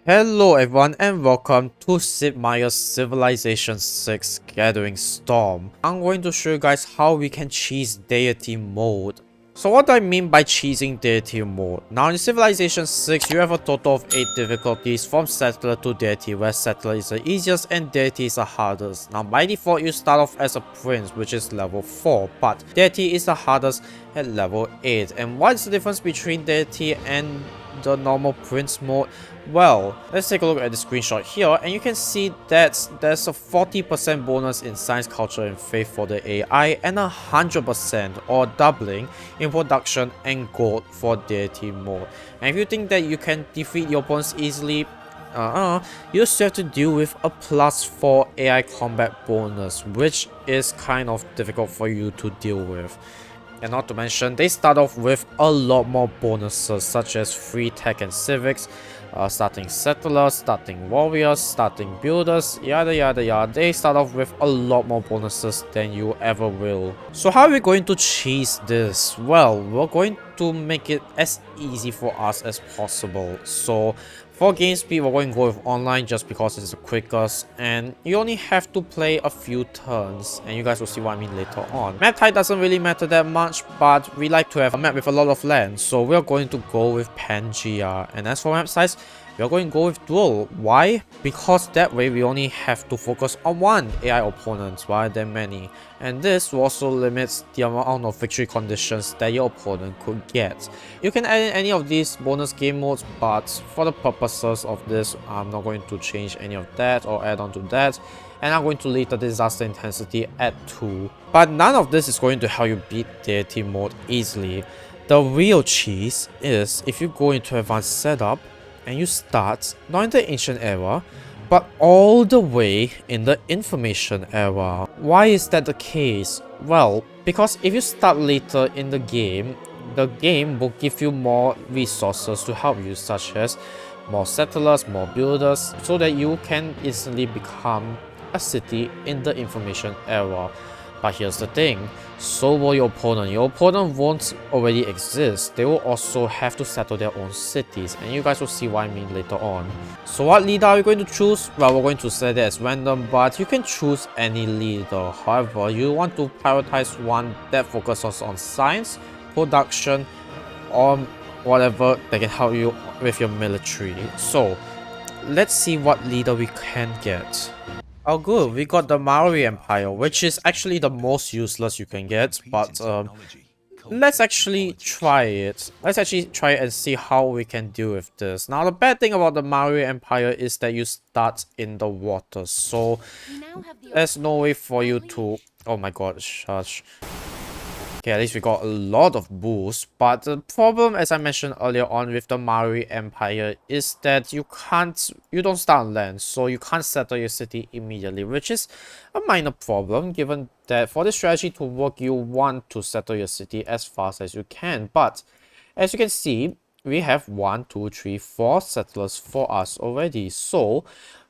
Hello everyone and welcome to Meier's Civilization 6 Gathering Storm. I'm going to show you guys how we can cheese deity mode. So what do I mean by cheesing deity mode? Now in Civilization 6 you have a total of 8 difficulties from settler to deity, where settler is the easiest and deity is the hardest. Now by default you start off as a prince, which is level 4, but deity is the hardest at level 8. And what's the difference between deity and the normal prince mode? Well, let's take a look at the screenshot here, and you can see that there's a 40% bonus in science, culture and faith for the AI, and 100% or doubling in production and gold for deity mode. And if you think that you can defeat your opponents easily, you still have to deal with a +4 AI combat bonus, which is kind of difficult for you to deal with. And not to mention, they start off with a lot more bonuses, such as free tech and civics, starting settlers, starting warriors, starting builders, yada yada yada. They start off with a lot more bonuses than you ever will. So how are we going to cheese this? Well, we're going to make it as easy for us as possible. So for game speed, we're going to go with online just because it's the quickest, and you only have to play a few turns, and you guys will see what I mean later on. Map type doesn't really matter that much, but we like to have a map with a lot of land, so we're going to go with Pangea. And as for map size, we're going to go with dual. Why? Because that way we only have to focus on one AI opponent rather than many, and this also limits the amount of victory conditions that your opponent could get. You can add in any of these bonus game modes, but for the purposes of this, I'm not going to change any of that or add on to that, and I'm going to leave the disaster intensity at 2. But none of this is going to help you beat deity mode easily. The real cheese is if you go into advanced setup and you start not in the ancient era, but all the way in the information era. Why is that the case? Well, because if you start later in the game will give you more resources to help you, such as more settlers, more builders, so that you can instantly become a city in the information era. But here's the thing, so will your opponent. Your opponent won't already exist. They will also have to settle their own cities, and you guys will see what I mean later on. So what leader are we going to choose? Well, we're going to set it as random, but you can choose any leader. However, you want to prioritize one that focuses on science, production, or whatever that can help you with your military. So let's see what leader we can get. Oh good, we got the Maori Empire, which is actually the most useless you can get, but let's actually try it. Let's actually try it and see how we can deal with this. Now the bad thing about the Maori Empire is that you start in the water, so there's no way for you to... Oh my god, shush. Okay, at least we got a lot of boosts, but the problem, as I mentioned earlier on with the Maori Empire, is that you don't start on land, so you can't settle your city immediately, which is a minor problem, given that for this strategy to work, you want to settle your city as fast as you can. But as you can see, we have 1, 2, 3, 4 settlers for us already, so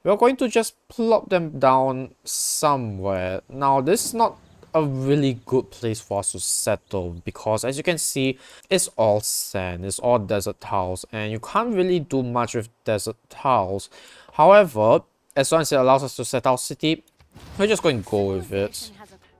we're going to just plop them down somewhere. Now, this is not a really good place for us to settle, because as you can see, it's all sand, it's all desert tiles, and you can't really do much with desert tiles. However, as long as it allows us to set our city, we're just going to go with it.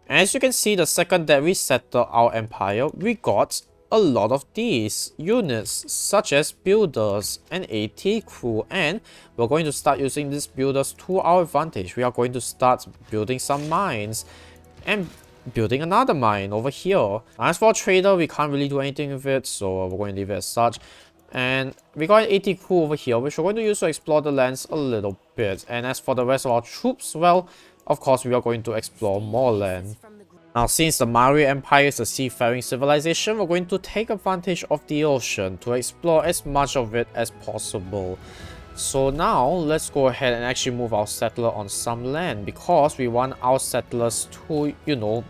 And as you can see, the second that we settle our empire, we got a lot of these units, such as builders and AT crew, and we're going to start using these builders to our advantage. We are going to start building some mines and building another mine over here. As for trader, we can't really do anything with it, so we're going to leave it as such. And we got an AT crew over here, which we're going to use to explore the lands a little bit. And as for the rest of our troops, well, of course we are going to explore more land. Now, since the Maori Empire is a seafaring civilization, we're going to take advantage of the ocean to explore as much of it as possible. So now, let's go ahead and actually move our settler on some land, because we want our settlers to,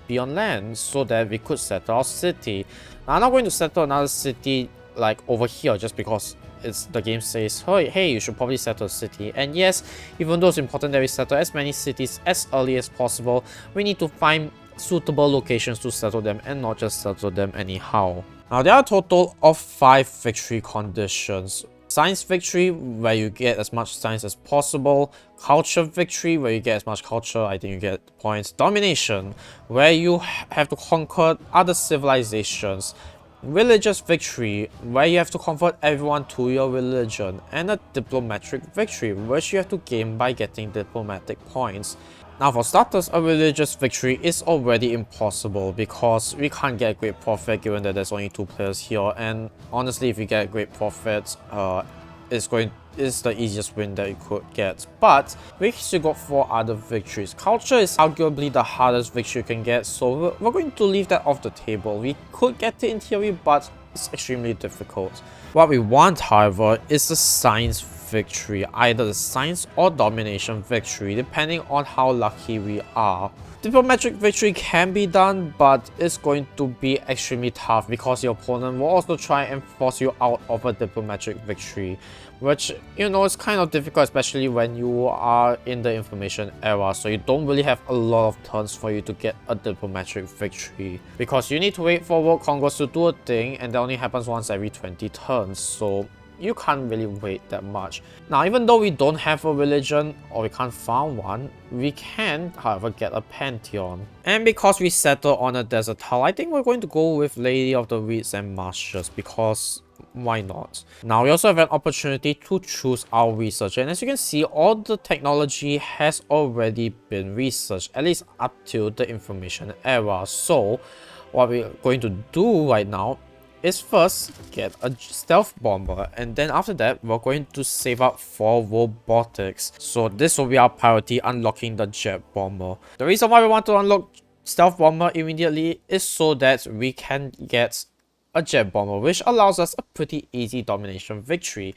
be on land so that we could settle our city. Now, I'm not going to settle another city like over here just because the game says, hey, you should probably settle a city. And yes, even though it's important that we settle as many cities as early as possible, we need to find suitable locations to settle them and not just settle them anyhow. Now, there are a total of 5 victory conditions. Science victory, where you get as much science as possible. Culture victory, where you get as much culture, I think you get points. Domination, where you have to conquer other civilizations. Religious victory, where you have to convert everyone to your religion. And a diplomatic victory, which you have to gain by getting diplomatic points. Now for starters, a religious victory is already impossible because we can't get great profit given that there's only 2 players here, and honestly if you get great profit, it's the easiest win that you could get. But we still got 4 other victories. Culture is arguably the hardest victory you can get, so we're going to leave that off the table. We could get it in theory, but it's extremely difficult. What we want, however, is the science victory, either the science or domination victory, depending on how lucky we are. Diplomatic victory can be done, but it's going to be extremely tough because your opponent will also try and force you out of a diplomatic victory, which, you know, is kind of difficult, especially when you are in the information era, so you don't really have a lot of turns for you to get a diplomatic victory, because you need to wait for World Congress to do a thing, and that only happens once every 20 turns, so you can't really wait that much. Now, even though we don't have a religion or we can't found one, we can, however, get a pantheon. And because we settle on a desert tile, I think we're going to go with Lady of the Reeds and Marshes, because why not? Now, we also have an opportunity to choose our research, and as you can see, all the technology has already been researched, at least up till the information era. So what we're going to do right now is first get a stealth bomber, and then after that we're going to save up for robotics. So this will be our priority, unlocking the jet bomber. The reason why we want to unlock stealth bomber immediately is so that we can get a jet bomber, which allows us a pretty easy domination victory.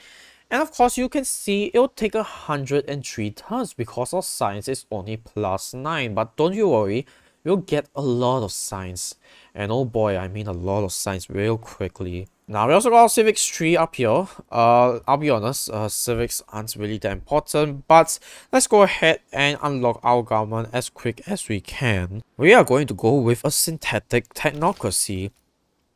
And of course, you can see it will take 103 turns because our science is only +9, but don't you worry, we'll get a lot of science. And oh boy, I mean a lot of science real quickly. Now, we also got our civics tree up here. I'll be honest, civics aren't really that important, but let's go ahead and unlock our government as quick as we can. We are going to go with a synthetic technocracy,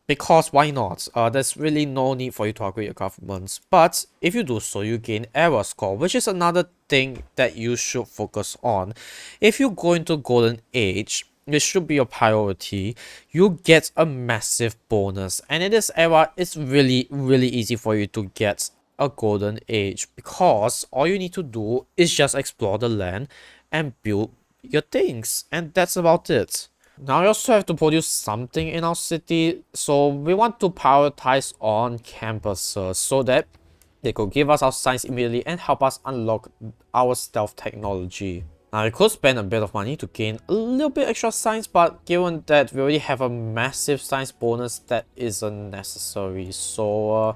because why not? There's really no need for you to upgrade your governments, but if you do so, you gain error score, which is another thing that you should focus on. If you go into Golden Age, this should be your priority, you get a massive bonus, and in this era, it's really easy for you to get a Golden Age, because all you need to do is just explore the land and build your things, and that's about it. Now, we also have to produce something in our city, so we want to prioritize on campuses so that they could give us our science immediately and help us unlock our stealth technology. Now, we could spend a bit of money to gain a little bit extra science, but given that we already have a massive science bonus, that isn't necessary. So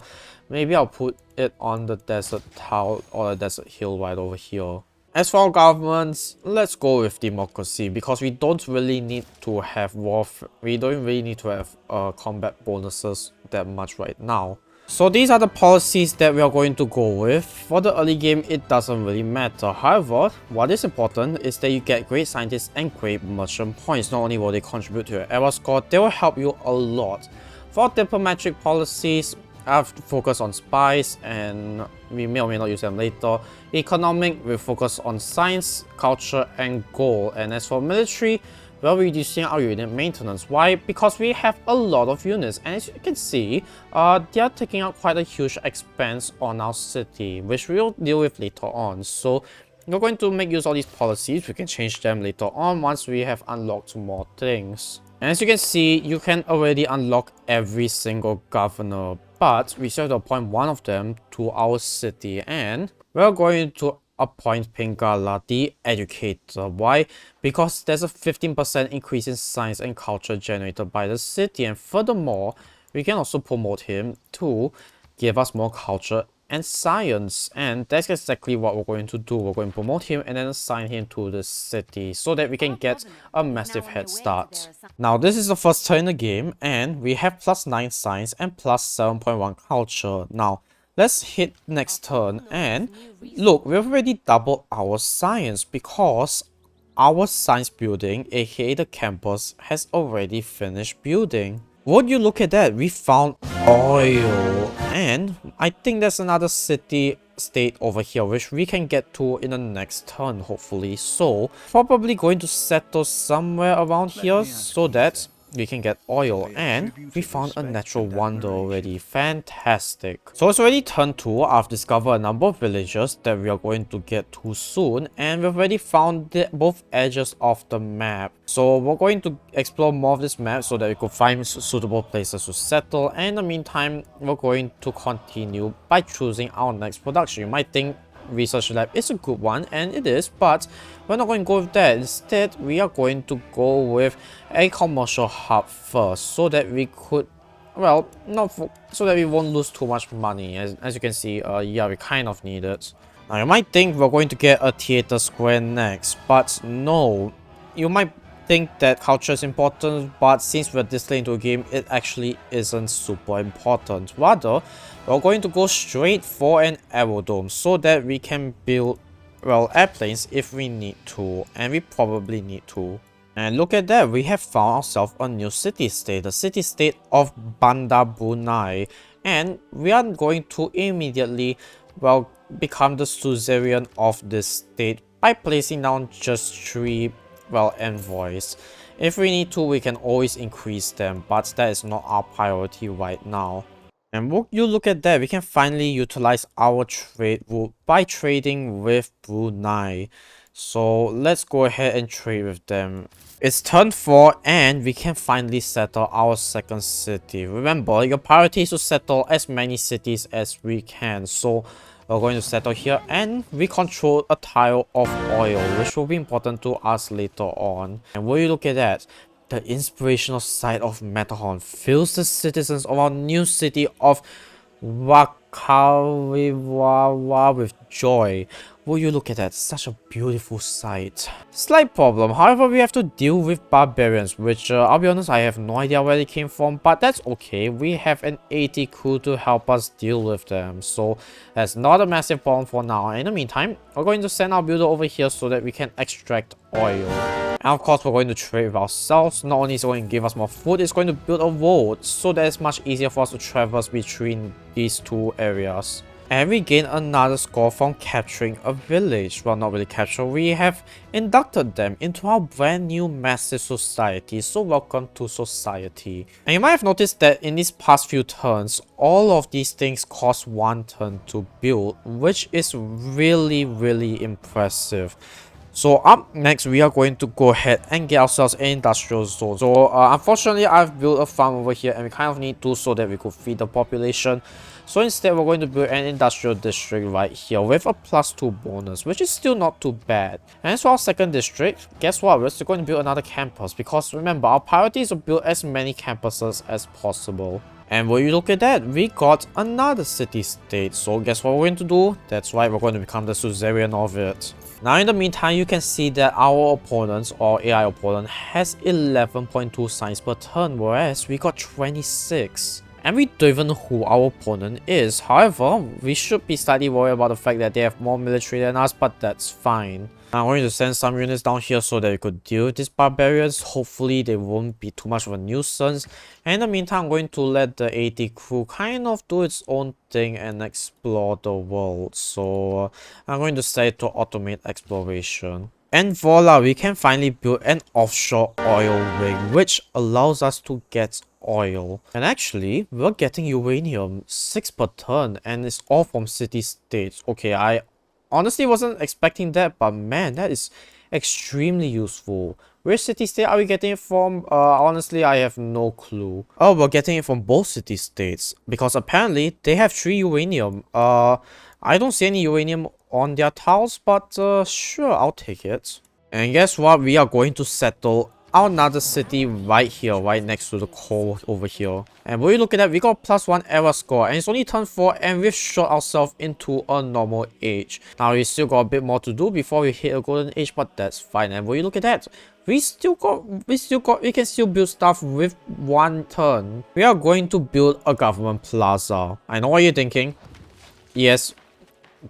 maybe I'll put it on the desert tile or the desert hill right over here. As for our governments, let's go with democracy, because we don't really need to have we don't really need to have combat bonuses that much right now. So these are the policies that we are going to go with. For the early game, it doesn't really matter. However, what is important is that you get great scientists and great merchant points. Not only will they contribute to your era score, they will help you a lot. For diplomatic policies, I have to focus on spies, and we may or may not use them later. Economic, we focus on science, culture, and gold. And as for military, well, we're reducing our unit maintenance. Why? Because we have a lot of units, and as you can see, they are taking out quite a huge expense on our city, which we'll deal with later on. So we're going to make use of these policies. We can change them later on once we have unlocked more things. And as you can see, you can already unlock every single governor, but we still have to appoint one of them to our city, and we're going to appoint Pingala, the educator. Why? Because there's a 15% increase in science and culture generated by the city, and furthermore, we can also promote him to give us more culture and science, and that's exactly what we're going to do. We're going to promote him and then assign him to the city so that we can get a massive head start. Now, this is the first turn in the game, and we have +9 science and +7.1 culture. Now, let's hit next turn, and look, we've already doubled our science because our science building, aka the campus, has already finished building. Would you look at that? We found oil. And I think there's another city state over here which we can get to in the next turn, hopefully. So, probably going to settle somewhere around here so that we can get oil. And we found a natural wonder already. Fantastic. So it's already turn 2. I've discovered a number of villages that we are going to get to soon, and we've already found both edges of the map. So we're going to explore more of this map so that we could find suitable places to settle, and in the meantime we're going to continue by choosing our next production. You might think research lab is a good one, and it is, but we're not going to go with that. Instead, we are going to go with a commercial hub first so that we could, well, so that we won't lose too much money. As you can see, yeah, we kind of need it. Now you might think we're going to get a theater square next, but no. You might think that culture is important, but since we're this late into a game, it actually isn't super important. Rather, we're going to go straight for an aerodrome so that we can build, well, airplanes if we need to, and we probably need to. And look at that, we have found ourselves a new city-state, the city-state of Bandar Brunei, and we are going to immediately, well, become the suzerain of this state by placing down just 3, well, envoys. If we need to, we can always increase them, but that is not our priority right now. And would you look at that, we can finally utilize our trade route by trading with Brunei. So let's go ahead and trade with them. It's turn 4 and we can finally settle our second city. Remember, your priority is to settle as many cities as we can. So we're going to settle here, and we control a tile of oil, which will be important to us later on. And will you look at that? The inspirational sight of Matterhorn fills the citizens of our new city of Wakawiwawa with joy. Will you look at that? Such a beautiful sight. Slight problem, however, we have to deal with barbarians, which I'll be honest, I have no idea where they came from, but that's okay. We have an 80 crew to help us deal with them, so that's not a massive problem for now. In the meantime, we're going to send our builder over here so that we can extract oil. And of course, we're going to trade with ourselves. Not only is it going to give us more food, it's going to build a road so that it's much easier for us to traverse between these two areas. And we gain another score from capturing a village. Well, not really capture, we have inducted them into our brand new massive society. So welcome to society. And you might have noticed that in these past few turns, all of these things cost 1 turn to build, which is really impressive. So up next, we are going to go ahead and get ourselves an industrial zone. So unfortunately, I've built a farm over here, and we kind of need to so that we could feed the population. So instead, we're going to build an industrial district right here with a +2 bonus, which is still not too bad. And as for our second district, guess what? We're still going to build another campus, because remember, our priority is to build as many campuses as possible. And will you look at that, we got another city-state. So guess what we're going to do? That's right, we're going to become the suzerain of it. Now in the meantime, you can see that our opponent, or AI opponent, has 11.2 science per turn, whereas we got 26. And we don't even know who our opponent is. However, we should be slightly worried about the fact that they have more military than us, but that's fine. I'm going to send some units down here so that we could deal with these barbarians. Hopefully, they won't be too much of a nuisance. And in the meantime, I'm going to let the 80 crew kind of do its own thing and explore the world. So I'm going to set it to automate exploration. And voila, we can finally build an offshore oil rig, which allows us to get oil. And actually, we're getting uranium 6 per turn, and it's all from city-states. Okay, I honestly wasn't expecting that, but man, that is extremely useful. Which city-state are we getting it from? Honestly, I have no clue. Oh, we're getting it from both city-states, because apparently they have 3 uranium. I don't see any uranium on their tiles, but sure, I'll take it. And guess what? We are going to settle another city right here, right next to the coal over here. And when you look at that, we got +1 era score, and it's only turn 4, and we've shot ourselves into a normal age. Now we still got a bit more to do before we hit a golden age, but that's fine. And when you look at that, we can still build stuff with 1 turn. We are going to build a government plaza. I know what you're thinking. Yes,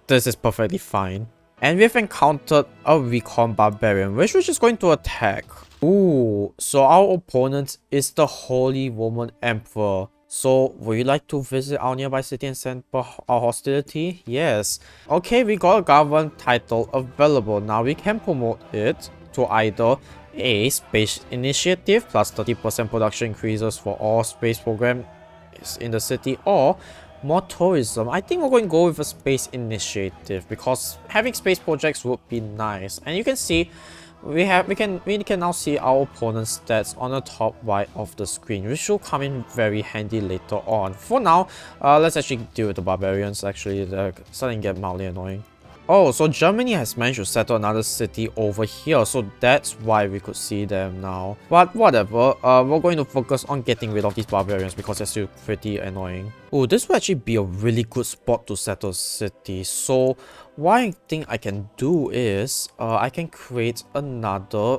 this is perfectly fine. And we've encountered a recon barbarian, which was just going to attack. Ooh, so our opponent is the Holy Roman Emperor. So, would you like to visit our nearby city and send our hostility? Yes. Okay, we got a government title available. Now we can promote it to either a space initiative plus 30% production increases for all space programs in the city, or more tourism. I think we're going to go with a space initiative because having space projects would be nice. And you can see we can now see our opponent's stats on the top right of the screen, which will come in very handy later on. For now, let's actually deal with the barbarians. Actually, they're starting to get mildly annoying. Oh, so Germany has managed to settle another city over here, so that's why we could see them now. But whatever, we're going to focus on getting rid of these barbarians because they're still pretty annoying. Oh, this will actually be a really good spot to settle cities. So what I think I can do is, I can create another,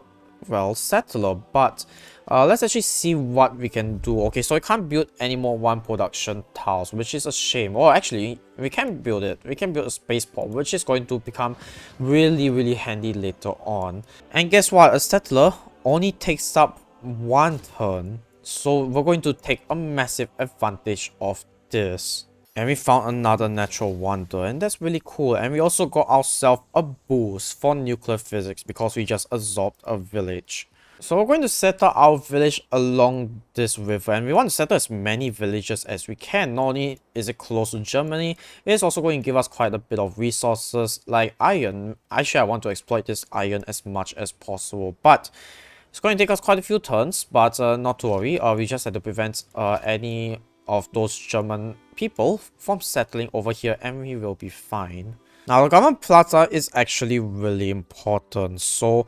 well, settler, but let's actually see what we can do. Okay, so I can't build any more one production tiles, which is a shame. Oh, actually, we can build it. We can build a spaceport, which is going to become really handy later on. And guess what? A settler only takes up 1 turn. So we're going to take a massive advantage of this. And we found another natural wonder, and that's really cool. And we also got ourselves a boost for nuclear physics because we just absorbed a village. So we're going to settle our village along this river, and we want to settle as many villages as we can. Not only is it close to Germany, it's also going to give us quite a bit of resources like iron. Actually, I want to exploit this iron as much as possible, but it's going to take us quite a few turns. But not to worry, we just had to prevent any of those German people from settling over here, and we will be fine. Now, the government plaza is actually really important, so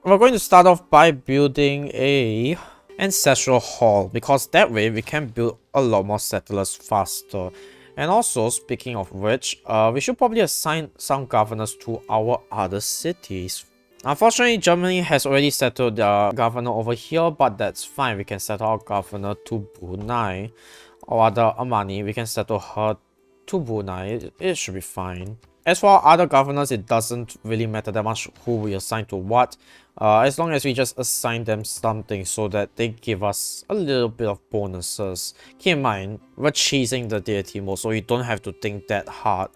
we're going to start off by building a ancestral hall, because that way we can build a lot more settlers faster. And also, speaking of which, we should probably assign some governors to our other cities. Unfortunately, Germany has already settled their governor over here, but that's fine. We can settle our governor to Brunei, or other Amani, we can settle her to Brunei. It should be fine. As for our other governors, it doesn't really matter that much who we assign to what, as long as we just assign them something so that they give us a little bit of bonuses. Keep in mind, we're cheesing the deity mode, so you don't have to think that hard.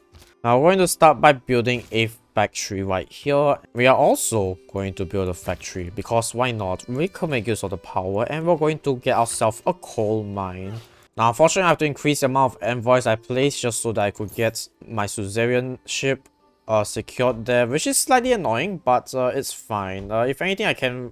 Now we're going to start by building a factory right here. We are also going to build a factory because why not? We can make use of the power, and we're going to get ourselves a coal mine. Now, unfortunately, I have to increase the amount of envoys I place just so that I could get my suzerain ship secured there, which is slightly annoying, but it's fine. If anything, I can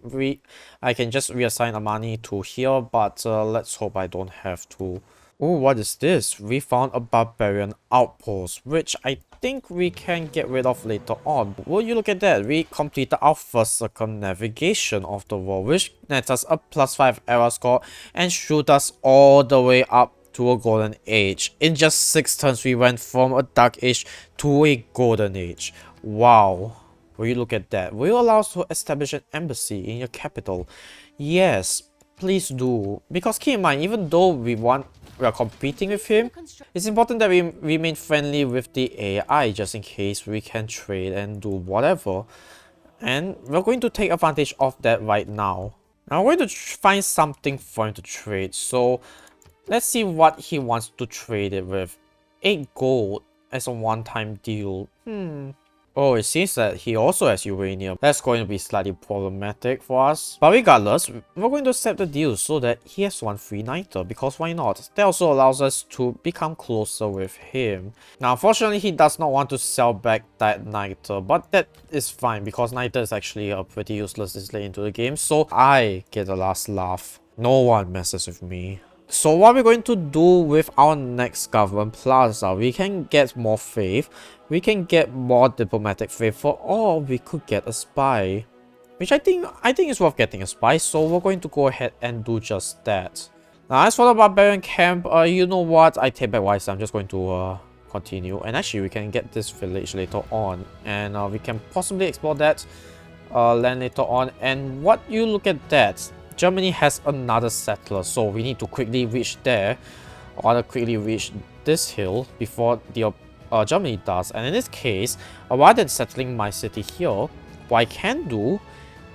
just reassign Amani to here, but let's hope I don't have to. Oh, what is this? We found a barbarian outpost, which I think we can get rid of later on. Will you look at that? We completed our first circumnavigation of the world, which nets us a +5 era score and shoot us all the way up to a golden age. In just 6 turns, we went from a dark age to a golden age. Wow. Will you look at that? Will you allow us to establish an embassy in your capital? Yes, please do. Because keep in mind, even though we are competing with him, it's important that we remain friendly with the AI just in case we can trade and do whatever. And we're going to take advantage of that right now. Now we're going to find something for him to trade. So let's see what he wants to trade it with. 8 gold as a one-time deal. Oh, it seems that he also has uranium. That's going to be slightly problematic for us. But regardless, we're going to accept the deal so that he has 1 free niter, because why not? That also allows us to become closer with him. Now, unfortunately, he does not want to sell back that niter, but that is fine because niter is actually pretty useless this late into the game, so I get the last laugh. No one messes with me. So what we're going to do with our next government plaza, we can get more faith, we can get more diplomatic favor, or we could get a spy. Which I think is worth getting a spy, so we're going to go ahead and do just that. Now as for the barbarian camp, you know what, I take back what I said. I'm just going to continue. And actually we can get this village later on, and we can possibly explore that land later on. And what you look at that, Germany has another settler, so we need to quickly reach there, or rather quickly reach this hill before the Germany does. And in this case, rather than settling my city here, what I can do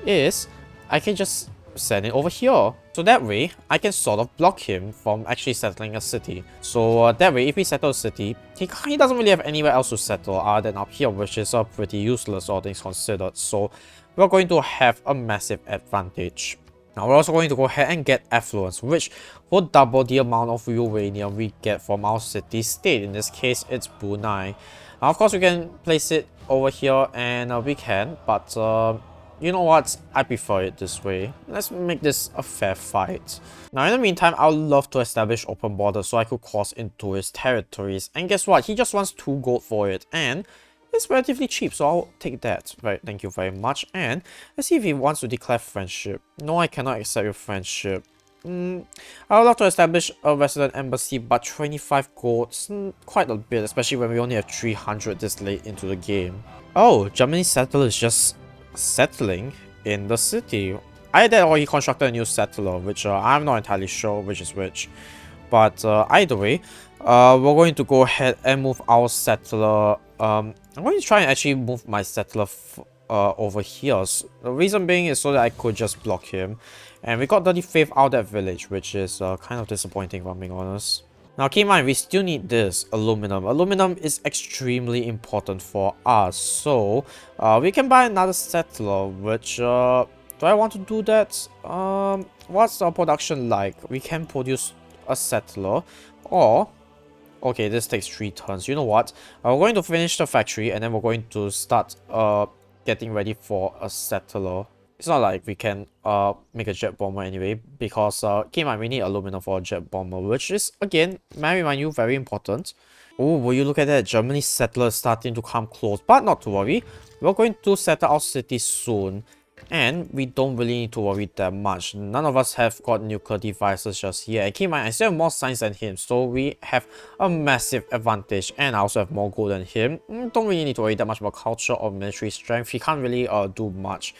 is I can just send it over here. So that way, I can sort of block him from actually settling a city. So that way, if he settles a city, he doesn't really have anywhere else to settle other than up here, which is pretty useless, all things considered. So we're going to have a massive advantage. Now we're also going to go ahead and get affluence, which will double the amount of uranium we get from our city-state. In this case, it's Brunei. Now of course we can place it over here, and we can, but you know what? I prefer it this way. Let's make this a fair fight. Now in the meantime, I would love to establish open borders so I could cross into his territories. And guess what? He just wants 2 gold for it, and it's relatively cheap, so I'll take that. Right, thank you very much. And let's see if he wants to declare friendship. No, I cannot accept your friendship. I would love to establish a resident embassy, but 25 gold, quite a bit, especially when we only have 300 this late into the game. Oh, Germany's settler is just settling in the city. Either that or he constructed a new settler, which I'm not entirely sure which is which. But either way, we're going to go ahead and move our settler. I'm going to try and actually move my settler over here. So the reason being is so that I could just block him. And we got 35th out of that village, which is kind of disappointing if I'm being honest. Now keep in mind, we still need this aluminum. Aluminum is extremely important for us. So we can buy another settler, which do I want to do that? What's our production like? We can produce a settler, or okay, this takes 3 turns. You know what? We're going to finish the factory, and then we're going to start getting ready for a settler. It's not like we can make a jet bomber anyway, because keep in mind, we need aluminum for a jet bomber, which is, again, may I remind you, very important. Oh, will you look at that? Germany's settlers starting to come close, but not to worry. We're going to settle our city soon, and we don't really need to worry that much. None of us have got nuclear devices just yet. And keep in mind, I still have more science than him, so we have a massive advantage, and I also have more gold than him. Don't really need to worry that much about culture or military strength. He can't really do much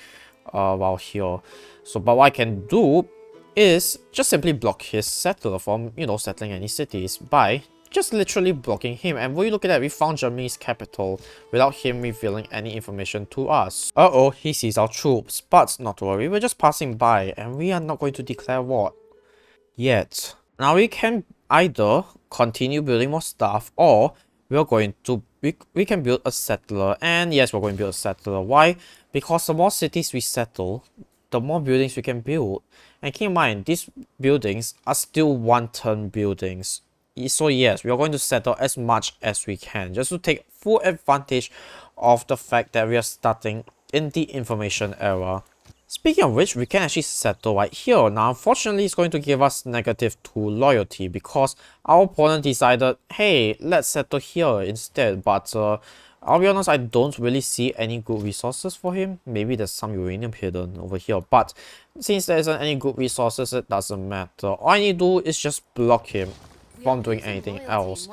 while here. So, but what I can do is just simply block his settler from, you know, settling any cities by just literally blocking him. And will you look at that, we found Germany's capital without him revealing any information to us. Uh-oh, he sees our troops. But not to worry, we're just passing by, and we are not going to declare war yet. Now we can either continue building more stuff, or we're going to we can build a settler. And yes, we're going to build a settler. Why? Because the more cities we settle, the more buildings we can build. And keep in mind, these buildings are still 1-turn buildings. So yes, we are going to settle as much as we can, just to take full advantage of the fact that we are starting in the information era. Speaking of which, we can actually settle right here. Now, unfortunately, it's going to give us -2 loyalty because our opponent decided, hey, let's settle here instead. But I'll be honest, I don't really see any good resources for him. Maybe there's some uranium hidden over here. But since there isn't any good resources, it doesn't matter. All I need to do is just block him from doing anything else.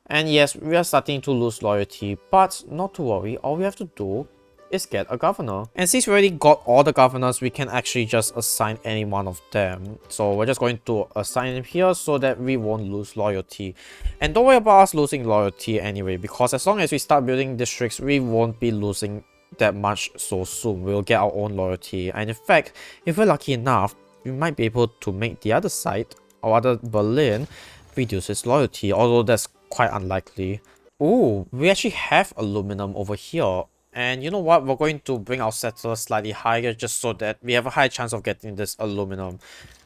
And yes, we are starting to lose loyalty, but not to worry, all we have to do is get a governor. And since we already got all the governors, we can actually just assign any one of them. So we're just going to assign him here so that we won't lose loyalty. And don't worry about us losing loyalty anyway, because as long as we start building districts, we won't be losing that much so soon. We'll get our own loyalty. And in fact, if we're lucky enough, we might be able to make the other side, or rather Berlin, reduce its loyalty, although that's quite unlikely. Oh, we actually have aluminum over here. And you know what? We're going to bring our settlers slightly higher just so that we have a high chance of getting this aluminum.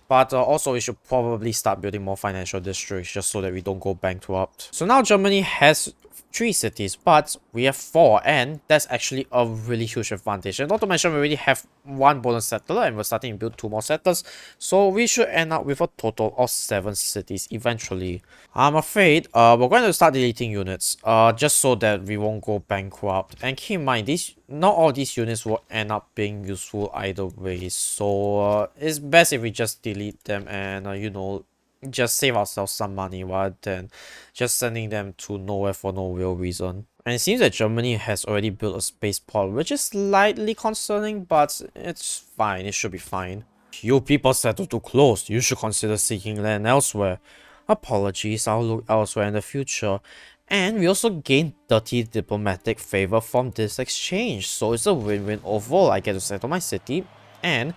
But also, we should probably start building more financial districts just so that we don't go bankrupt. So now Germany has 3 cities, but we have 4, and that's actually a really huge advantage. And not to mention, we already have 1 bonus settler, and we're starting to build 2 more settlers, so we should end up with a total of 7 cities eventually. I'm afraid we're going to start deleting units, just so that we won't go bankrupt. And keep in mind, not all these units will end up being useful either way, so it's best if we just delete them and you know, just save ourselves some money rather than just sending them to nowhere for no real reason. And it seems that Germany has already built a spaceport, which is slightly concerning, but it's fine, it should be fine. You people settle too close, you should consider seeking land elsewhere. Apologies, I'll look elsewhere in the future. And we also gained 30 diplomatic favor from this exchange, so it's a win-win overall. I get to settle my city, and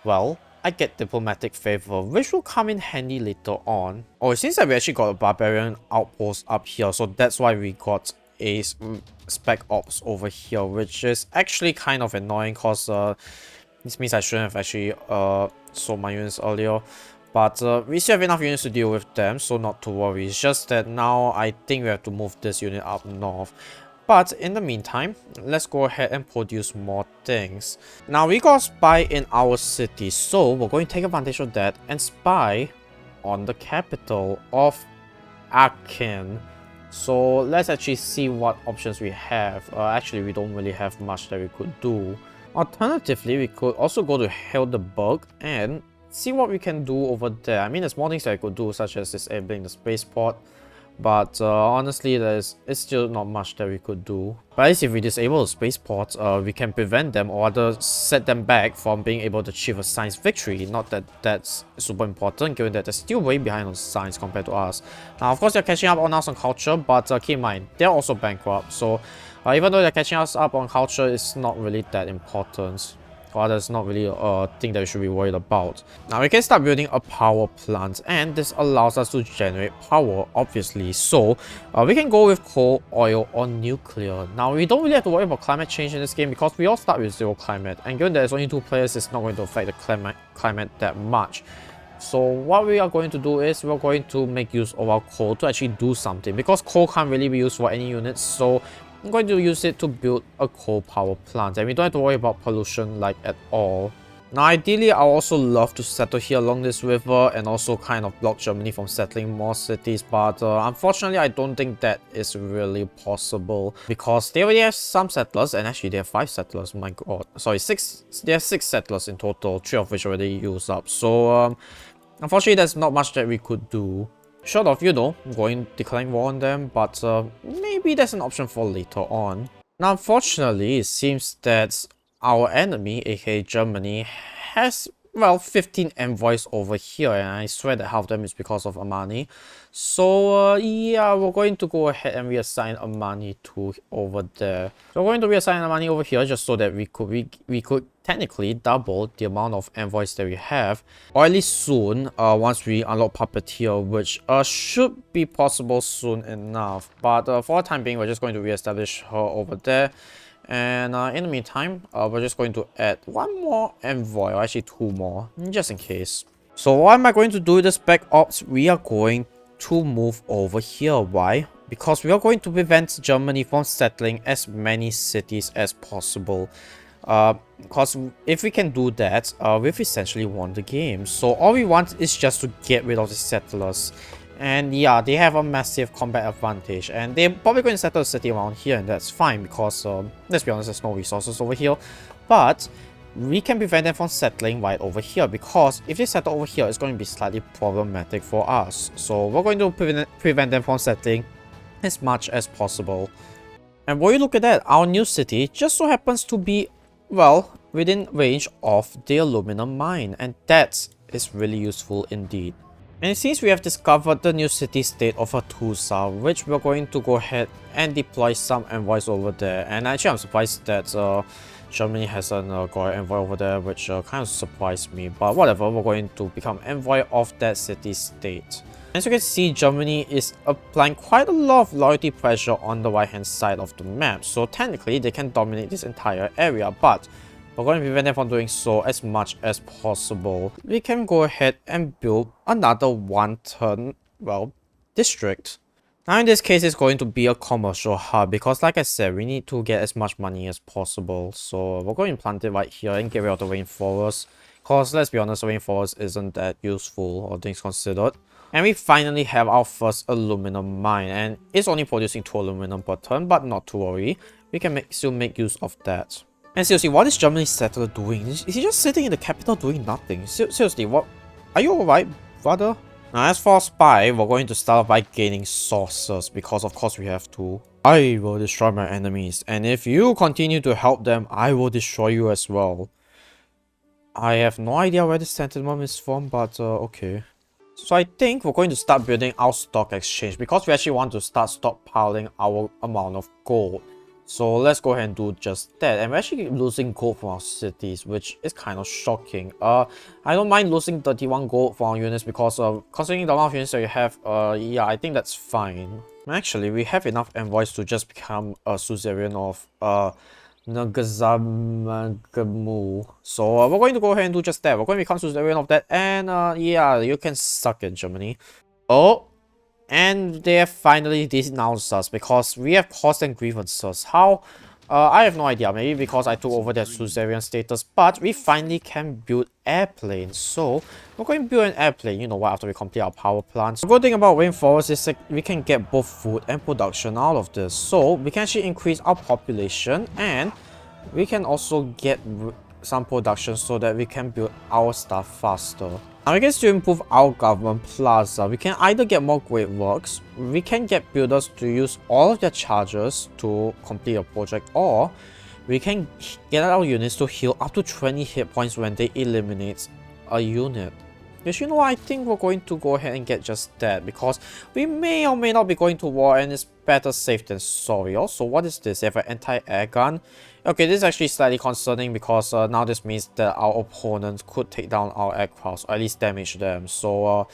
well, I get diplomatic favor, which will come in handy later on. Oh, it seems like we actually got a barbarian outpost up here, so that's why we got a spec ops over here, which is actually kind of annoying because this means I shouldn't have actually sold my units earlier. But we still have enough units to deal with them, so not to worry. It's just that now I think we have to move this unit up north. But in the meantime, let's go ahead and produce more things. Now we got spy in our city, so we're going to take advantage of that and spy on the capital of Aachen. So let's actually see what options we have. Actually, we don't really have much that we could do. Alternatively, we could also go to Heidelberg and see what we can do over there. I mean, there's more things that I could do, such as disabling the spaceport. But honestly, it's still not much that we could do. But at least if we disable the spaceports, we can prevent them or rather set them back from being able to achieve a science victory. Not that that's super important, given that they're still way behind on science compared to us. Now, of course, they're catching up on us on culture, but keep in mind, they're also bankrupt. So even though they're catching us up on culture, it's not really that important. Or that's not really a thing that we should be worried about. Now we can start building a power plant, and this allows us to generate power, obviously. So we can go with coal, oil, or nuclear. Now we don't really have to worry about climate change in this game because we all start with 0 climate, and given that there's only 2 players, it's not going to affect the climate that much. So what we are going to do is we're going to make use of our coal to actually do something, because coal can't really be used for any units. So I'm going to use it to build a coal power plant, and we don't have to worry about pollution like at all. Now ideally, I also love to settle here along this river and also kind of block Germany from settling more cities, but unfortunately I don't think that is really possible because they already have some settlers, and actually they have 5 settlers, my god. Sorry, 6, they have 6 settlers in total, 3 of which already used up. So unfortunately there's not much that we could do. Short of, you know, declaring war on them, but maybe there's an option for later on. Now, unfortunately, it seems that our enemy, aka Germany, has, well, 15 envoys over here, and I swear that half of them is because of Amani. So, yeah, we're going to go ahead and reassign Amani to over there. So we're going to reassign Amani over here just so that we could technically double the amount of envoys that we have, or at least soon, once we unlock Puppeteer, which should be possible soon enough. But for the time being, we're just going to reestablish her over there. And in the meantime, we're just going to add 1 more envoy, or actually 2 more, just in case. So what am I going to do with the spec ops? We are going to move over here. Why? Because we are going to prevent Germany from settling as many cities as possible. Because if we can do that, we've essentially won the game. So all we want is just to get rid of the settlers. And yeah, they have a massive combat advantage, and they're probably going to settle a city around here, and that's fine because, let's be honest, there's no resources over here. But we can prevent them from settling right over here, because if they settle over here, it's going to be slightly problematic for us. So we're going to prevent them from settling as much as possible. And when you look at that, our new city just so happens to be, well, within range of the aluminum mine, and that is really useful indeed. And it seems we have discovered the new city-state of Atusa, which we're going to go ahead and deploy some envoys over there. And actually, I'm surprised that Germany hasn't got an envoy over there, which kind of surprised me. But whatever, we're going to become envoy of that city-state. As you can see, Germany is applying quite a lot of loyalty pressure on the right-hand side of the map. So technically, they can dominate this entire area, but we're going to prevent them from doing so as much as possible. We can go ahead and build another 1-turn, well, district. Now in this case, it's going to be a commercial hub because, like I said, we need to get as much money as possible. So we're going to plant it right here and get rid of the rainforest. Because let's be honest, the rainforest isn't that useful, all things considered. And we finally have our first aluminum mine, and it's only producing 2 aluminum per turn, but not to worry. We can still make use of that. And seriously, what is Germany's settler doing? Is he just sitting in the capital doing nothing? Seriously, what? Are you alright, brother? Now, as for spy, we're going to start by gaining sources, because of course we have to. I will destroy my enemies, and if you continue to help them, I will destroy you as well. I have no idea where this sentiment is from, but okay. So I think we're going to start building our stock exchange, because we actually want to start stockpiling our amount of gold. So let's go ahead and do just that. And we're actually losing gold from our cities, which is kind of shocking. I don't mind losing 31 gold for our units because considering the amount of units that you have, yeah, I think that's fine. Actually, we have enough envoys to just become a suzerain of Nagazamagamu. So we're going to go ahead and do just that. We're going to become suzerain of that, and yeah, you can suck it, Germany. Oh, and they have finally denounced us because we have caused them grievances. How? I have no idea. Maybe because I took over their suzerain status. But we finally can build airplanes. So we're going to build an airplane. You know what? After we complete our power plants. The good thing about rainforest is that we can get both food and production out of this. So we can actually increase our population, and we can also get some production so that we can build our stuff faster. Now we can still improve our government plaza. We can either get more great works, we can get builders to use all of their charges to complete a project, or we can get our units to heal up to 20 hit points when they eliminate a unit. Which, you know what, I think we're going to go ahead and get just that because we may or may not be going to war, and it's better safe than sorry. Also, what is this? They have an anti-air gun. Okay, this is actually slightly concerning because now this means that our opponents could take down our aircrafts, or at least damage them. So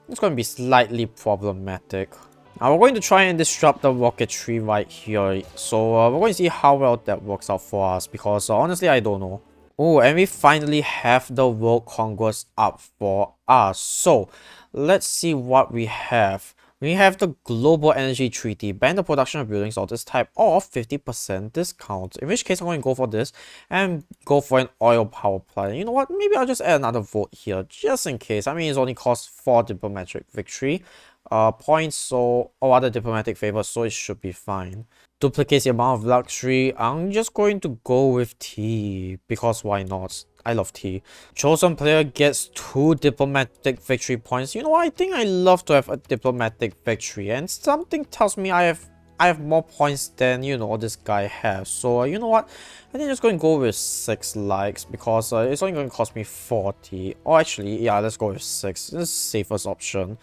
it's going to be slightly problematic. Now we're going to try and disrupt the rocketry right here. So we're going to see how well that works out for us because honestly, I don't know. Oh, and we finally have the World Congress up for us. So let's see what we have. We have the Global Energy Treaty, ban the production of buildings of this type or 50% discount. In which case I'm going to go for this and go for an oil power plant. You know what? Maybe I'll just add another vote here just in case. I mean, it's only cost 4 diplomatic victory points, so or other diplomatic favors, so it should be fine. Duplicates the amount of luxury. I'm just going to go with tea because why not? I love tea. Chosen player gets 2 diplomatic victory points. You know, I think I love to have a diplomatic victory, and something tells me I have more points than, you know, this guy has. So you know what? I think I'm just going to go with 6 likes because it's only going to cost me 40. Or actually, yeah, let's go with 6. This is the safest option.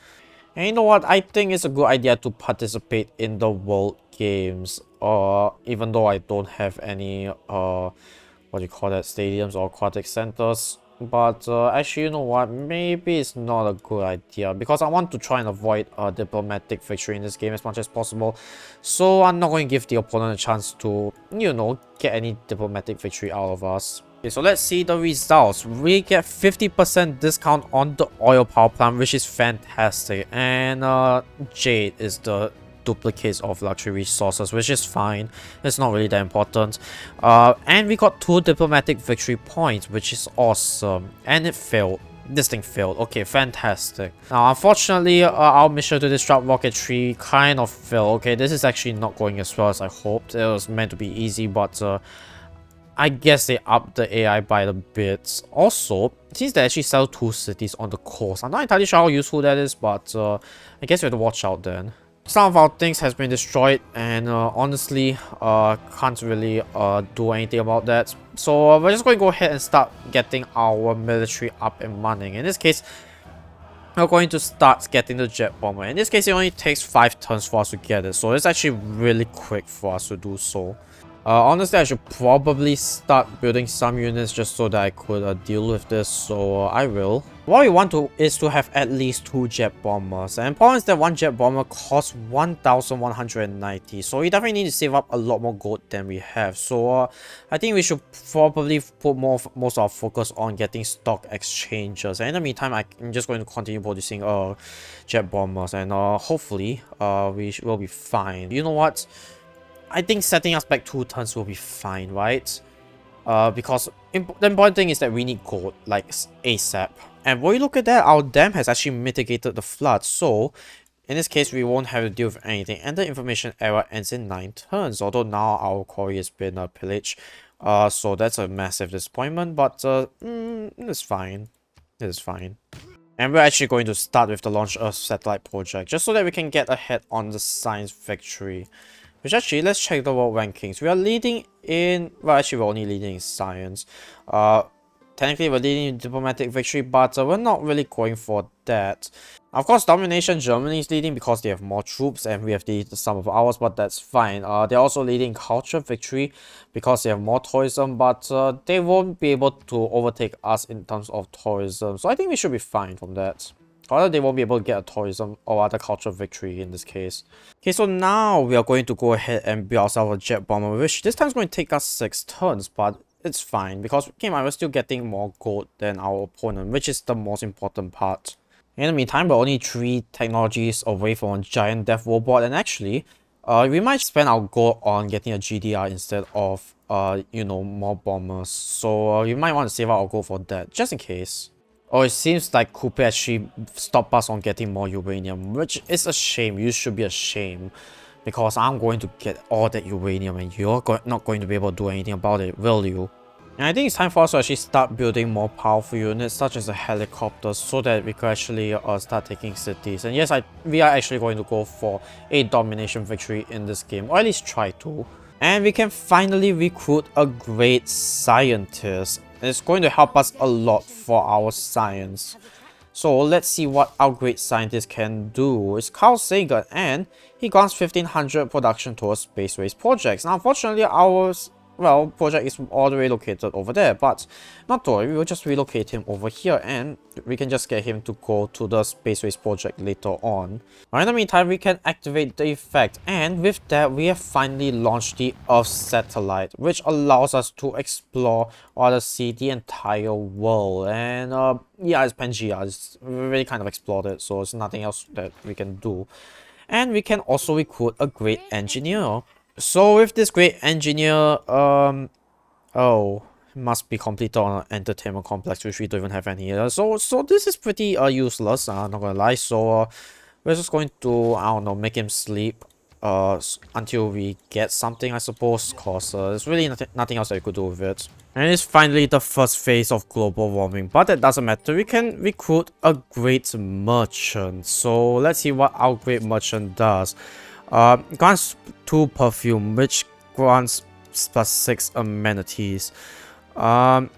And you know what? I think it's a good idea to participate in the World Games. Even though I don't have any what do you call that, stadiums or aquatic centers. But actually, you know what? Maybe it's not a good idea because I want to try and avoid a diplomatic victory in this game as much as possible. So I'm not going to give the opponent a chance to, you know, get any diplomatic victory out of us. Okay, so let's see the results. We get 50% discount on the oil power plant, which is fantastic. And Jade is the duplicates of luxury resources, which is fine. It's not really that important. And we got 2 diplomatic victory points, which is awesome. And it failed. This thing failed. Okay, fantastic. Now, unfortunately, our mission to disrupt rocketry kind of failed. Okay, this is actually not going as well as I hoped. It was meant to be easy, but I guess they upped the AI by the bits. Also, since they actually sell 2 cities on the coast, I'm not entirely sure how useful that is, but I guess we have to watch out then. Some of our things has been destroyed, and honestly, can't really do anything about that. So we're just going to go ahead and start getting our military up and running. In this case, we're going to start getting the jet bomber. In this case, it only takes 5 turns for us to get it, so it's actually really quick for us to do so. Honestly, I should probably start building some units just so that I could deal with this, so I will. What we want to is to have at least 2 jet bombers, and the problem is that 1 jet bomber costs 1,190, so we definitely need to save up a lot more gold than we have. So I think we should probably put most of our focus on getting stock exchanges, and in the meantime I'm just going to continue producing jet bombers, and hopefully we will be fine. You know what? I think setting us back 2 turns will be fine, right? Because the important thing is that we need gold, like ASAP. And when you look at that, our dam has actually mitigated the flood, so in this case we won't have to deal with anything. And the information era ends in 9 turns, although now our quarry has been pillaged. So that's a massive disappointment, but it's fine. It's fine. And we're actually going to start with the Launch Earth Satellite project, just so that we can get ahead on the science victory. Which actually, let's check the world rankings. We are leading in, well actually we're only leading in science. technically we're leading diplomatic victory, but we're not really going for that. Of course, domination, Germany is leading because they have more troops and we have the sum of ours, but that's fine. They're also leading culture victory because they have more tourism, but they won't be able to overtake us in terms of tourism. So I think we should be fine from that. However, they won't be able to get a tourism or other cultural victory in this case. Okay, so now we are going to go ahead and build ourselves a jet bomber, which this time is going to take us 6 turns, but it's fine because we're still getting more gold than our opponent, which is the most important part. In the meantime, we're only 3 technologies away from a giant death robot, and actually, we might spend our gold on getting a GDR instead of, you know, more bombers. So you might want to save our gold for that, just in case. Oh, it seems like Coupe actually stopped us on getting more uranium, which is a shame. You should be ashamed, because I'm going to get all that uranium and you're not going to be able to do anything about it, will you? And I think it's time for us to actually start building more powerful units such as a helicopter so that we can actually start taking cities. And yes, we are actually going to go for a domination victory in this game, or at least try to. And we can finally recruit a great scientist. It's going to help us a lot for our science. So let's see what our great scientist can do. It's Carl Sagan, and he grants 1500 production towards space race projects. Now unfortunately ours, well, project is all the way located over there, but not to worry, we will just relocate him over here and we can just get him to go to the space race project later on. Now in the meantime, we can activate the effect, and with that we have finally launched the Earth satellite, which allows us to explore or see the entire world. And yeah, it's Pangea, we already kind of explored it, so there's nothing else that we can do. And we can also recruit a great engineer. So with this great engineer, oh, it must be completed on an entertainment complex, which we don't even have any here. So this is pretty useless, not gonna lie. So we're just going to, I don't know, make him sleep until we get something, I suppose, cause there's really nothing else that we could do with it. And it's finally the first phase of global warming, but that doesn't matter. We can recruit a great merchant. So let's see what our great merchant does. Grants 2 perfume, which grants +6 amenities. I'm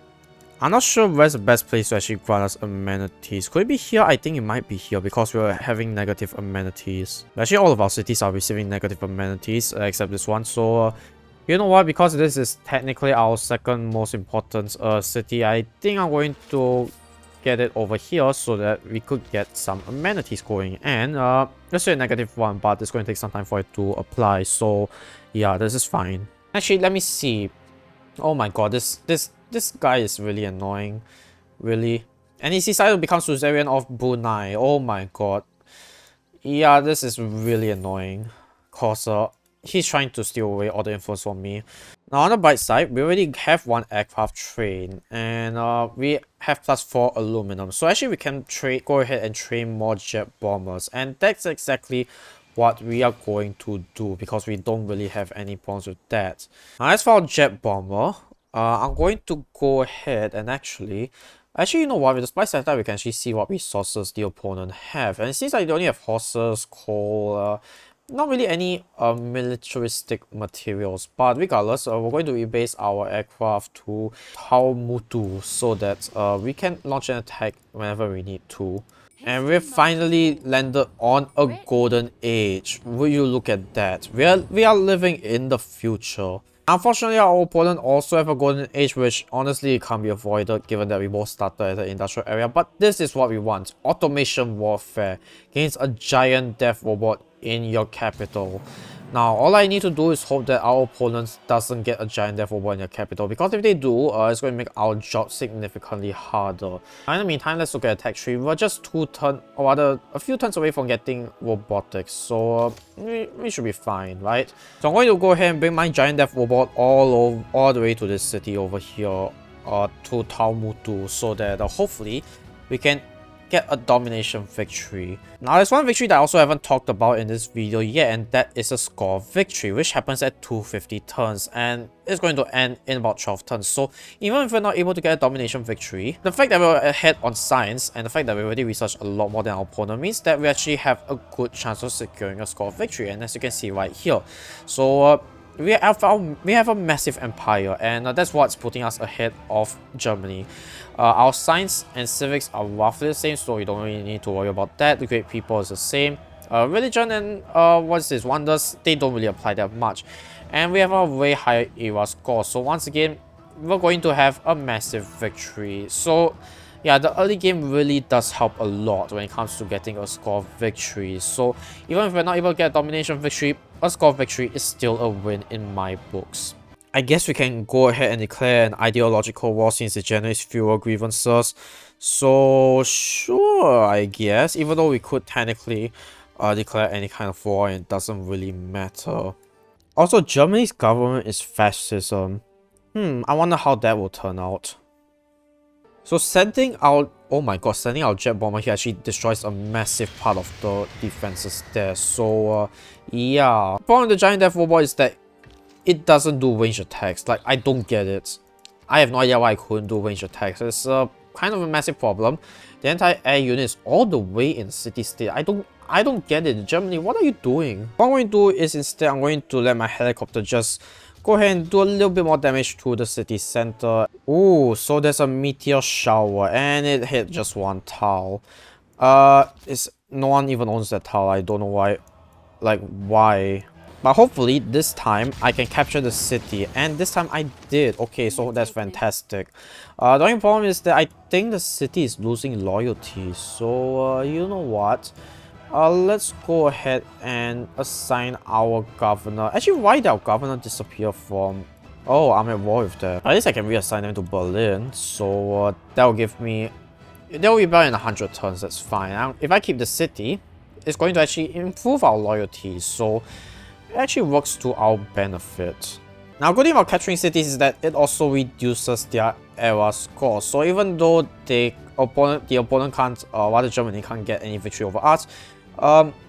not sure where's the best place to actually grant us amenities. Could it be here? I think it might be here because we're having negative amenities. Actually, all of our cities are receiving negative amenities except this one. So you know what? Because this is technically our second most important city, I think I'm going to get it over here so that we could get some amenities going. And let's say a -1, but it's going to take some time for it to apply. So yeah, this is fine. Actually, let me see. Oh my god, this guy is really annoying, really. And he's decided to become suzerain of Brunei. Oh my god. Yeah, this is really annoying, cause he's trying to steal away all the influence from me. Now on the bright side, we already have 1 aircraft train, and we have +4 aluminum. So actually we can go ahead and train more jet bombers, and that's exactly what we are going to do because we don't really have any problems with that. Now as for our jet bomber, I'm going to go ahead and actually, you know what, with the spice setup we can actually see what resources the opponent have, and it seems like they only have horses, coal, not really any militaristic materials, but regardless, we're going to rebase our aircraft to Taumutu so that we can launch an attack whenever we need to. And we've finally landed on a golden age. Will you look at that? We are living in the future. Unfortunately, our opponent also have a golden age, which honestly can't be avoided given that we both started at the industrial area. But this is what we want. Automation warfare against a giant death robot in your capital. Now, all I need to do is hope that our opponent doesn't get a giant death robot in their capital, because if they do, it's going to make our job significantly harder. In the meantime, let's look at attack tree. We're just a few turns away from getting robotics, so we should be fine, right? So I'm going to go ahead and bring my giant death robot all the way to this city over here, to Taumutu, so that hopefully we can get a domination victory. Now there's one victory that I also haven't talked about in this video yet, and that is a score victory, which happens at 250 turns, and it's going to end in about 12 turns. So even if we're not able to get a domination victory, the fact that we're ahead on science and the fact that we already researched a lot more than our opponent means that we actually have a good chance of securing a score victory, and as you can see right here. So we have a massive empire, and that's what's putting us ahead of Germany. Our science and civics are roughly the same, so you don't really need to worry about that. The great people is the same. Religion and what's this, wonders, they don't really apply that much. And we have a way higher era score, so once again we're going to have a massive victory. So yeah, the early game really does help a lot when it comes to getting a score of victory. So even if we're not able to get a domination victory, a score of victory is still a win in my books. I guess we can go ahead and declare an ideological war since it generates fewer grievances. So sure, I guess, even though we could technically declare any kind of war, and it doesn't really matter. Also, Germany's government is fascism. I wonder how that will turn out. So sending out, oh my god, sending our jet bomber here actually destroys a massive part of the defenses there. So yeah, the problem with the giant death robot is that it doesn't do range attacks. Like, I don't get it. I have no idea why I couldn't do range attacks. It's kind of a massive problem. The anti-air unit is all the way in city state. I don't get it. Germany, what are you doing? What I'm going to do is instead I'm going to let my helicopter just go ahead and do a little bit more damage to the city center. Ooh, so there's a meteor shower and it hit just one tile. No one even owns that tile. I don't know why. Like, why? But hopefully this time I can capture the city, and this time I did. Okay, so that's fantastic. The only problem is that I think the city is losing loyalty. So you know what? Let's go ahead and assign our governor. Actually, why did our governor disappear from... Oh, I'm at war with that. At least I can reassign them to Berlin. So that will give me... That will be about in 100 turns, that's fine. Now, if I keep the city, it's going to actually improve our loyalty. So it actually works to our benefit. Now, good thing about capturing cities is that it also reduces their era score. So even though the opponent can't, rather Germany can't get any victory over us,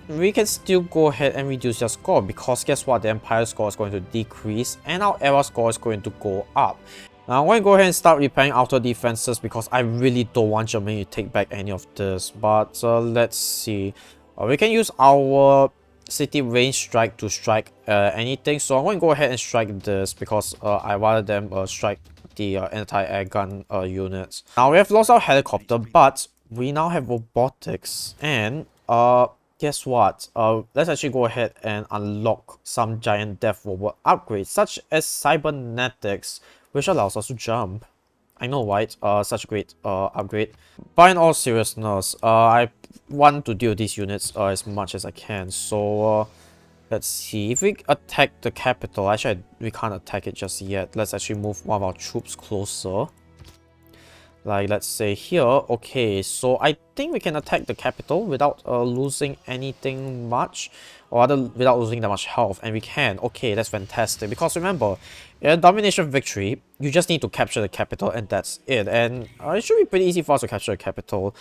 we can still go ahead and reduce their score, because guess what? The empire score is going to decrease and our era score is going to go up. Now I'm going to go ahead and start repairing outer defenses because I really don't want Germany to take back any of this. But let's see. We can use our city range strike to strike anything. So I'm going to go ahead and strike this because I rather them strike the anti-air gun units. Now we have lost our helicopter, but we now have robotics, and guess what? Let's actually go ahead and unlock some giant death robot upgrades, such as cybernetics, which allows us to jump. I know, right? Such a great upgrade. But in all seriousness, I want to deal with these units as much as I can. So let's see. If we attack the capital, actually we can't attack it just yet. Let's actually move one of our troops closer. Like, let's say here. Okay, so I think we can attack the capital without losing anything much, or rather without losing that much health, and we can. Okay, that's fantastic, because remember, in a domination victory, you just need to capture the capital and that's it, and it should be pretty easy for us to capture the capital.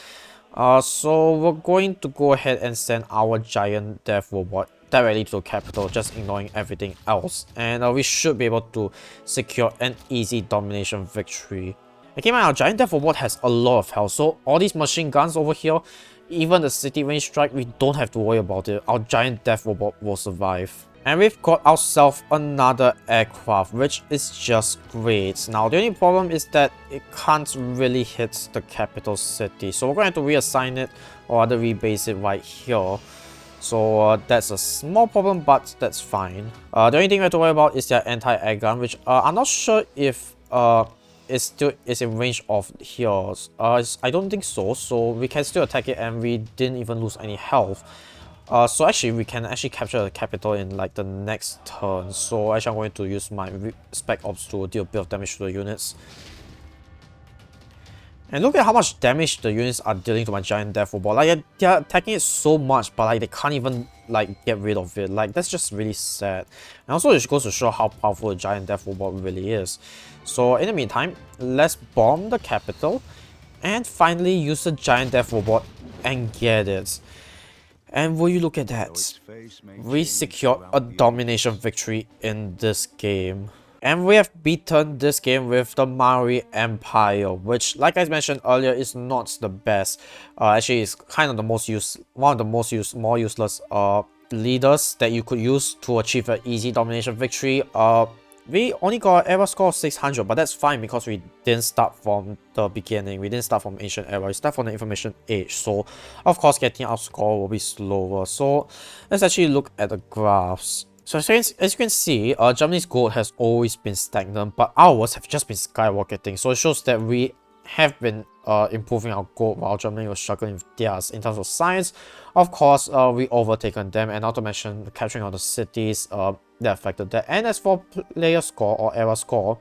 So we're going to go ahead and send our giant death robot directly to the capital, just ignoring everything else, and we should be able to secure an easy domination victory. Okay, our giant death robot has a lot of health, so all these machine guns over here, even the city range strike, we don't have to worry about it. Our giant death robot will survive. And we've got ourselves another aircraft, which is just great. Now, the only problem is that it can't really hit the capital city, so we're going to have to reassign it, or rather rebase it right here. So that's a small problem, but that's fine. The only thing we have to worry about is their anti-air gun, which I'm not sure if it still is in range of here. I don't think so, so we can still attack it, and we didn't even lose any health. So actually we can actually capture the capital in like the next turn. So actually I'm going to use my spec ops to deal a bit of damage to the units. And look at how much damage the units are dealing to my giant death robot. Like, they're attacking it so much, but like they can't even like get rid of it. Like, that's just really sad. And also it goes to show how powerful the giant death robot really is. So in the meantime, let's bomb the capital and finally use the giant death robot and get it. And will you look at that? We secured a domination victory in this game. And we have beaten this game with the Maori Empire, which, like I mentioned earlier, is not the best. Actually, it's kind of the more useless leaders that you could use to achieve an easy domination victory. We only got an era score of 600, but that's fine because we didn't start from the beginning. We didn't start from ancient era. We start from the information age. So, of course, getting our score will be slower. So, let's actually look at the graphs. So, as you can see, Germany's gold has always been stagnant, but ours have just been skyrocketing. So, it shows that we have been improving our gold while Germany was struggling with theirs. In terms of science, of course, we overtaken them, and not to mention capturing all the cities that affected that. And as for player score or era score,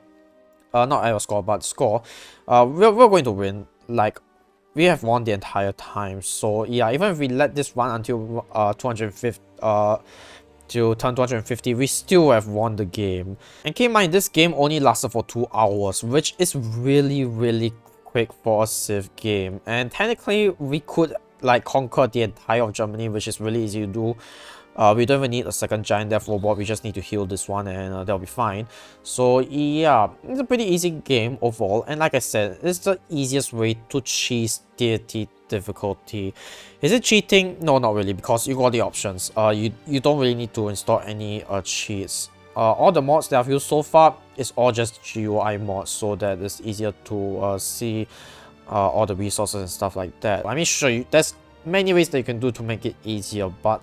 not era score but score, we're going to win. Like, we have won the entire time. So yeah, even if we let this run until 250 to turn 250, we still have won the game. And keep in mind, this game only lasted for 2 hours, which is really quick for a Civ game. And technically, we could like conquer the entire of Germany, which is really easy to do. We don't even need a second giant death robot. We just need to heal this one, and that'll be fine. So yeah, it's a pretty easy game overall. And like I said, it's the easiest way to cheese deity difficulty. Is it cheating? No, not really, because you got the options. You don't really need to install any cheats. All the mods that I've used so far is all just GUI mods, so that it's easier to see all the resources and stuff like that. I mean, sure, there's many ways that you can do to make it easier, but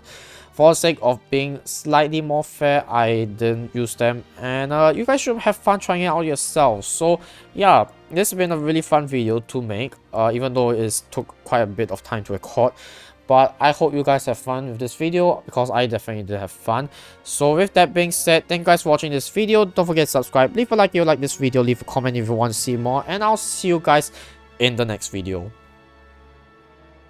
for the sake of being slightly more fair, I didn't use them, and you guys should have fun trying it out yourselves. So yeah, this has been a really fun video to make, even though it took quite a bit of time to record. But I hope you guys have fun with this video, because I definitely did have fun. So with that being said, thank you guys for watching this video. Don't forget to subscribe, leave a like if you like this video, leave a comment if you want to see more, and I'll see you guys in the next video.